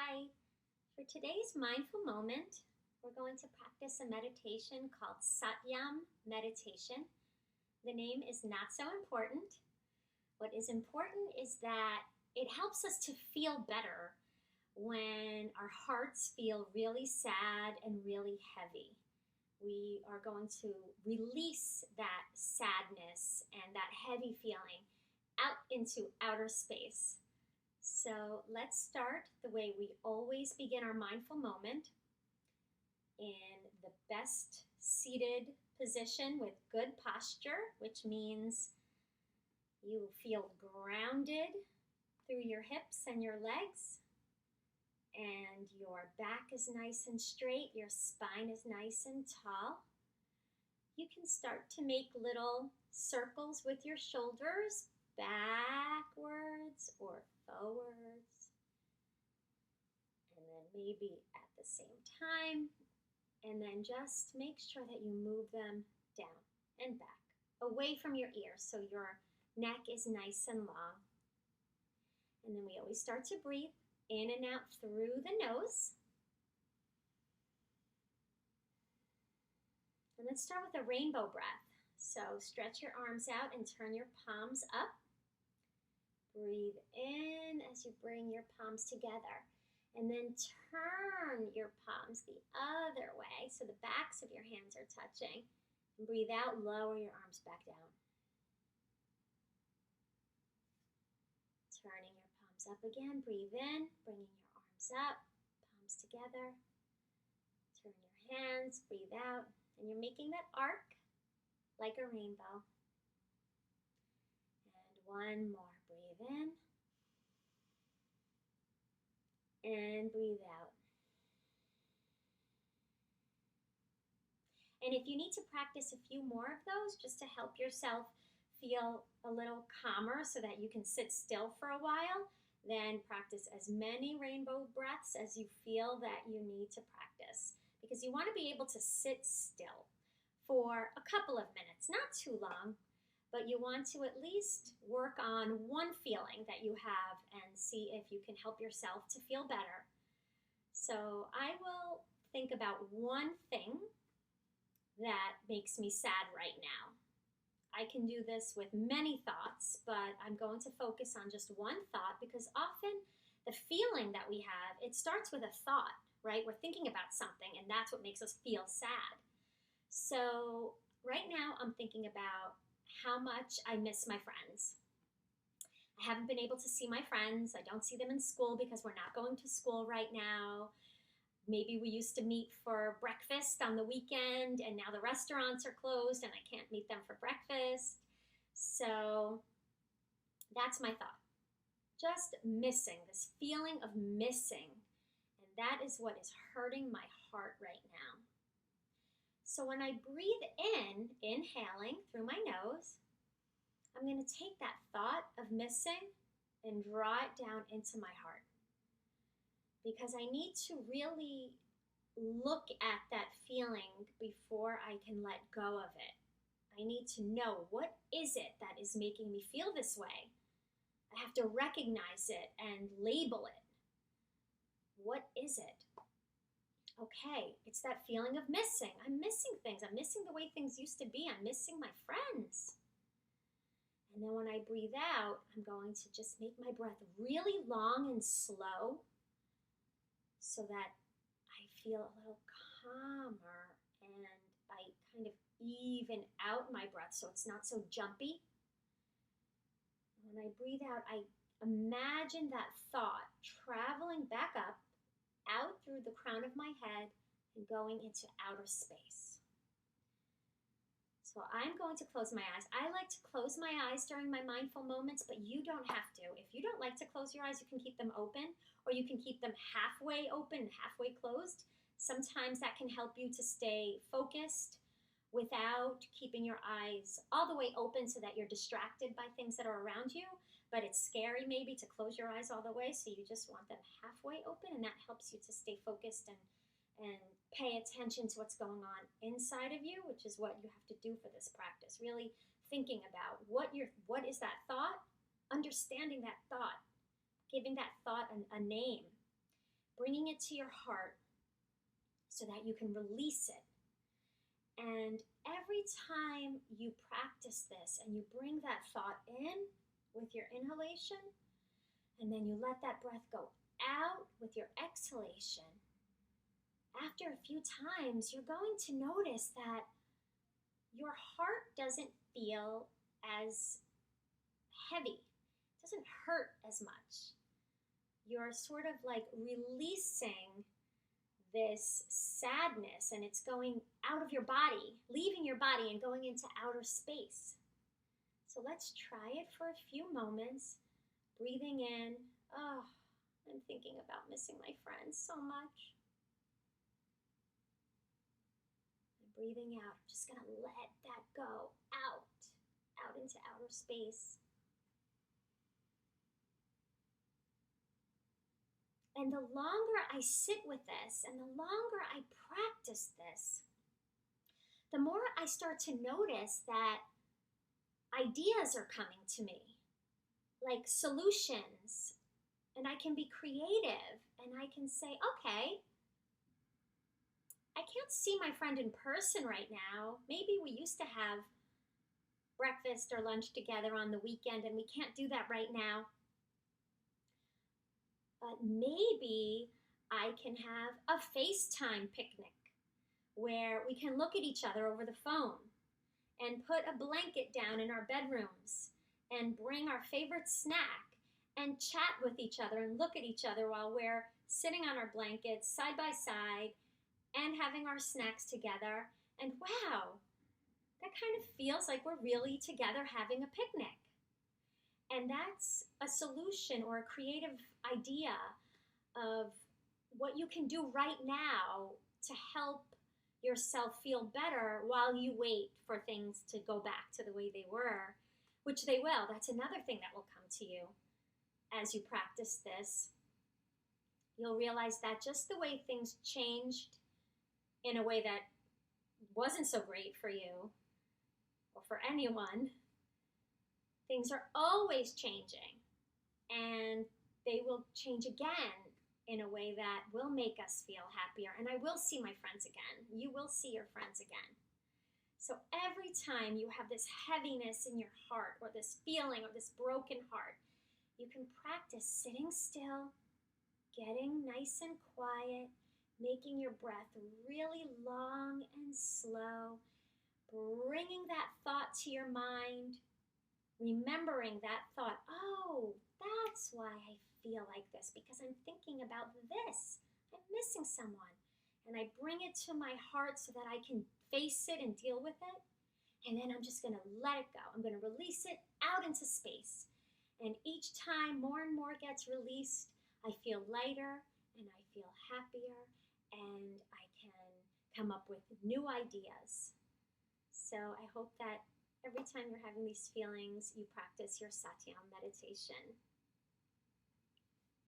Hi. For today's mindful moment, we're going to practice a meditation called Satyam meditation. The name is not so important. What is important is that it helps us to feel better when our hearts feel really sad and really heavy. We are going to release that sadness and that heavy feeling out into outer space. So let's start the way we always begin our mindful moment, in the best seated position with good posture, which means you feel grounded through your hips and your legs, and your back is nice and straight, your spine is nice and tall. You can start to make little circles with your shoulders, backwards or forwards, and then maybe at the same time, and then just make sure that you move them down and back, away from your ears, so your neck is nice and long. And then we always start to breathe in and out through the nose. And let's start with a rainbow breath. So stretch your arms out and turn your palms up. Breathe in as you bring your palms together. And then turn your palms the other way so the backs of your hands are touching. And breathe out, lower your arms back down. Turning your palms up again. Breathe in, bringing your arms up, palms together. Turn your hands, breathe out. And you're making that arc like a rainbow. And one more. Breathe in and breathe out. And if you need to practice a few more of those just to help yourself feel a little calmer so that you can sit still for a while, then practice as many rainbow breaths as you feel that you need to practice, because you want to be able to sit still for a couple of minutes, not too long, but you want to at least work on one feeling that you have and see if you can help yourself to feel better. So I will think about one thing that makes me sad right now. I can do this with many thoughts, but I'm going to focus on just one thought, because often the feeling that we have, it starts with a thought, right? We're thinking about something, and that's what makes us feel sad. So right now I'm thinking about how much I miss my friends. I haven't been able to see my friends. I don't see them in school because we're not going to school right now. Maybe we used to meet for breakfast on the weekend, and now the restaurants are closed and I can't meet them for breakfast. So that's my thought. Just missing, this feeling of missing. And that is what is hurting my heart right now. So when I breathe in, inhaling through my nose, I'm going to take that thought of missing and draw it down into my heart. Because I need to really look at that feeling before I can let go of it. I need to know, what is it that is making me feel this way? I have to recognize it and label it. What is it? Okay, it's that feeling of missing. I'm missing things. I'm missing the way things used to be. I'm missing my friends. And then when I breathe out, I'm going to just make my breath really long and slow so that I feel a little calmer and I kind of even out my breath so it's not so jumpy. When I breathe out, I imagine that thought traveling back up, out through the crown of my head and going into outer space. So I'm going to close my eyes. I like to close my eyes during my mindful moments, but you don't have to. If you don't like to close your eyes, you can keep them open, or you can keep them halfway open, halfway closed. Sometimes that can help you to stay focused without keeping your eyes all the way open so that you're distracted by things that are around you. But it's scary maybe to close your eyes all the way, so you just want them halfway open, and that helps you to stay focused and pay attention to what's going on inside of you, which is what you have to do for this practice. Really thinking about what is that thought, understanding that thought, giving that thought a name. bringing it to your heart so that you can release it. And every time you practice this and you bring that thought in with your inhalation, and then you let that breath go out with your exhalation, after a few times, you're going to notice that your heart doesn't feel as heavy. It doesn't hurt as much. You're sort of like releasing this sadness, and it's going out of your body, leaving your body and going into outer space. So let's try it for a few moments. Breathing in. Oh, I'm thinking about missing my friends so much. And breathing out. I'm just going to let that go out into outer space. And the longer I sit with this and the longer I practice this, the more I start to notice that ideas are coming to me, like solutions, and I can be creative and I can say, okay, I can't see my friend in person right now. Maybe we used to have breakfast or lunch together on the weekend and we can't do that right now. But maybe I can have a FaceTime picnic where we can look at each other over the phone and put a blanket down in our bedrooms and bring our favorite snack and chat with each other and look at each other while we're sitting on our blankets side by side and having our snacks together. And wow, that kind of feels like we're really together having a picnic. And that's a solution or a creative idea of what you can do right now to help yourself feel better while you wait for things to go back to the way they were, which they will. That's another thing that will come to you as you practice this. You'll realize that just the way things changed in a way that wasn't so great for you or for anyone, things are always changing, and they will change again in a way that will make us feel happier. And I will see my friends again. You will see your friends again. So every time you have this heaviness in your heart or this feeling or this broken heart, you can practice sitting still, getting nice and quiet, making your breath really long and slow, bringing that thought to your mind, remembering that thought, oh, that's why I feel like this, because I'm thinking about this. I'm missing someone. And I bring it to my heart so that I can face it and deal with it. And then I'm just going to let it go. I'm going to release it out into space. And each time more and more gets released, I feel lighter and I feel happier and I can come up with new ideas. So I hope that every time you're having these feelings, you practice your Satyam meditation.